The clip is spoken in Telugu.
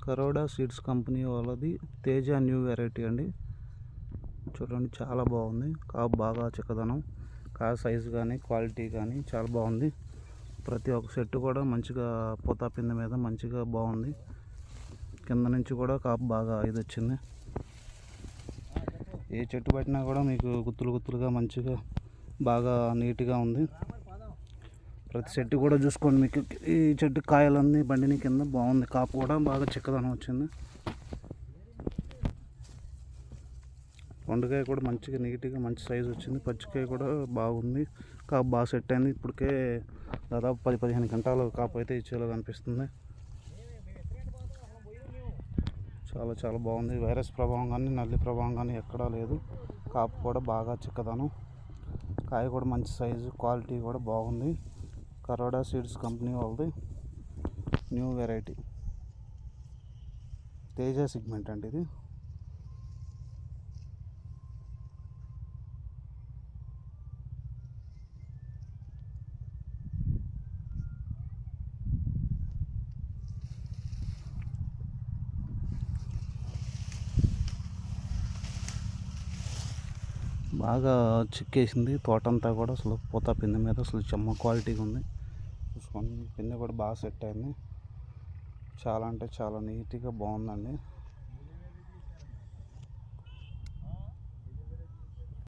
కరోడా సీడ్స్ కంపెనీ వాళ్ళది తేజ న్యూ వెరైటీ అండి. చూడండి చాలా బాగుంది. కాపు బాగా చిక్కదనం, కాయ సైజు కానీ క్వాలిటీ కానీ చాలా బాగుంది. ప్రతి ఒక్క చెట్టు కూడా మంచిగా పూత పిండి మీద మంచిగా బాగుంది. కింద నుంచి కూడా కాపు బాగా ఇది వచ్చింది. ఏ చెట్టు పట్టినా కూడా మీకు గుత్తులు గుత్తులుగా మంచిగా బాగా నీట్గా ఉంది. ప్రతి చెట్టు కూడా చూసుకోండి, మీకు ఈ చెట్టు కాయలన్నీ బండిని కింద బాగుంది. కాపు కూడా బాగా చిక్కదనం వచ్చింది. వండుకాయ కూడా మంచిగా నీట్గా మంచి సైజు వచ్చింది. పచ్చికాయ కూడా బాగుంది. కాపు బాగా సెట్ అయింది. ఇప్పటికే దాదాపు 10-15 గంటలు కాపు అయితే ఇచ్చేలా కనిపిస్తుంది. చాలా చాలా బాగుంది. వైరస్ ప్రభావం కానీ నల్లి ప్రభావం కానీ ఎక్కడా లేదు. కాపు కూడా బాగా చిక్కదనం, కాయ కూడా మంచి సైజు క్వాలిటీ కూడా బాగుంది. కరోడా సీడ్స్ కంపెనీ వాళ్ళది న్యూ వెరైటీ తేజ సిగ్మెంట్ అండి. ఇది బాగా చిక్కేసింది. తోటంతా కూడా అసలు పూత పిండి మీద అసలు చెమ్మ క్వాలిటీగా ఉంది. చూసుకోండి, పిండి కూడా బాగా సెట్ అయింది. చాలా అంటే చాలా నీట్గా బాగుందండి.